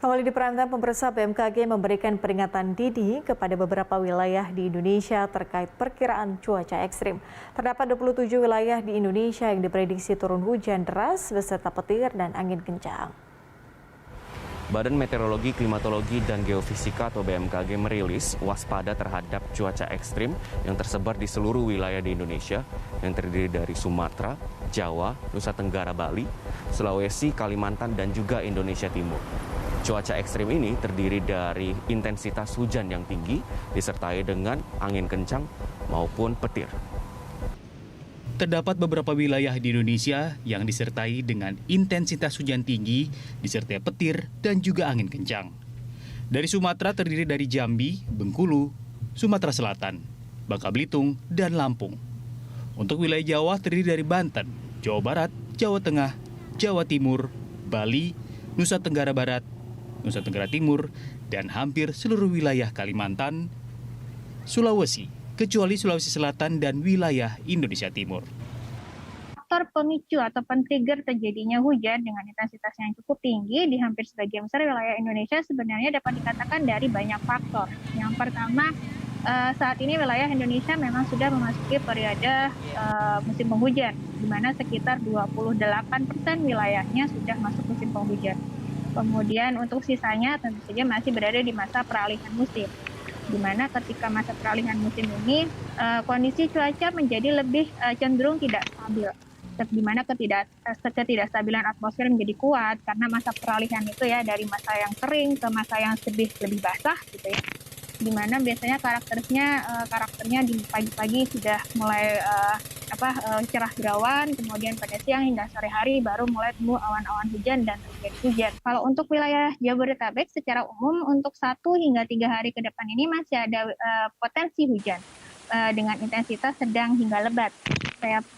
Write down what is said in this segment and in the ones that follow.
Kembali di Prime Time, pemirsa, BMKG memberikan peringatan dini kepada beberapa wilayah di Indonesia terkait perkiraan cuaca ekstrim. Terdapat 27 wilayah di Indonesia yang diprediksi turun hujan deras beserta petir dan angin kencang. Badan Meteorologi, Klimatologi, dan Geofisika atau BMKG merilis waspada terhadap cuaca ekstrim yang tersebar di seluruh wilayah di Indonesia yang terdiri dari Sumatera, Jawa, Nusa Tenggara, Bali, Sulawesi, Kalimantan, dan juga Indonesia Timur. Cuaca ekstrim ini terdiri dari intensitas hujan yang tinggi disertai dengan angin kencang maupun petir. Terdapat beberapa wilayah di Indonesia yang disertai dengan intensitas hujan tinggi, disertai petir dan juga angin kencang. Dari Sumatera terdiri dari Jambi, Bengkulu, Sumatera Selatan, Bangka Belitung, dan Lampung. Untuk wilayah Jawa terdiri dari Banten, Jawa Barat, Jawa Tengah, Jawa Timur, Bali, Nusa Tenggara Barat, Nusa Tenggara Timur, dan hampir seluruh wilayah Kalimantan, Sulawesi, kecuali Sulawesi Selatan dan wilayah Indonesia Timur. Faktor pemicu atau pen-trigger terjadinya hujan dengan intensitas yang cukup tinggi di hampir sebagian besar wilayah Indonesia sebenarnya dapat dikatakan dari banyak faktor. Yang pertama, saat ini wilayah Indonesia memang sudah memasuki periode musim penghujan, di mana sekitar 28% wilayahnya sudah masuk musim penghujan. Kemudian untuk sisanya tentu saja masih berada di masa peralihan musim, di mana ketika masa peralihan musim ini kondisi cuaca menjadi lebih cenderung tidak stabil, di mana ketidakstabilan atmosfer menjadi kuat karena masa peralihan itu ya dari masa yang kering ke masa yang lebih basah gitu ya, di mana biasanya karakternya di pagi-pagi sudah mulai cerah berawan, kemudian pada siang hingga sore hari baru mulai tumbuh awan-awan hujan dan terjadi hujan. Kalau untuk wilayah Jabodetabek secara umum untuk 1 hingga 3 hari ke depan ini masih ada potensi hujan dengan intensitas sedang hingga lebat.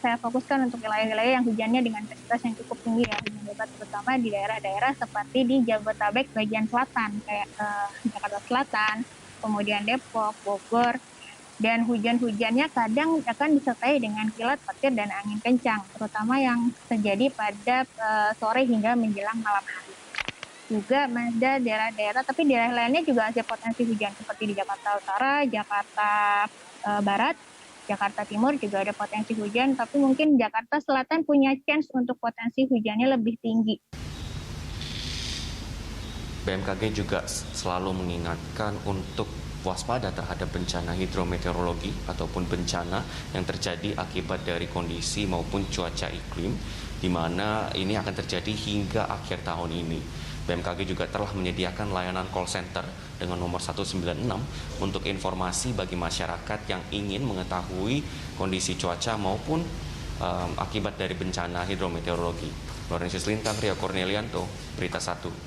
Saya fokuskan untuk wilayah-wilayah yang hujannya dengan intensitas yang cukup tinggi ya, hujan lebat terutama di daerah-daerah seperti di Jabodetabek bagian selatan kayak Jakarta Selatan, kemudian Depok, Bogor. Dan hujan-hujannya kadang akan disertai dengan kilat, petir, dan angin kencang, terutama yang terjadi pada sore hingga menjelang malam hari. Juga ada daerah-daerah, tapi daerah lainnya juga ada potensi hujan, seperti di Jakarta Utara, Jakarta Barat, Jakarta Timur juga ada potensi hujan, tapi mungkin Jakarta Selatan punya chance untuk potensi hujannya lebih tinggi. BMKG juga selalu mengingatkan untuk waspada terhadap bencana hidrometeorologi ataupun bencana yang terjadi akibat dari kondisi maupun cuaca iklim, di mana ini akan terjadi hingga akhir tahun ini. BMKG juga telah menyediakan layanan call center dengan nomor 196 untuk informasi bagi masyarakat yang ingin mengetahui kondisi cuaca maupun akibat dari bencana hidrometeorologi. Lorenzius Lintang, Ria Cornelianto, Berita 1.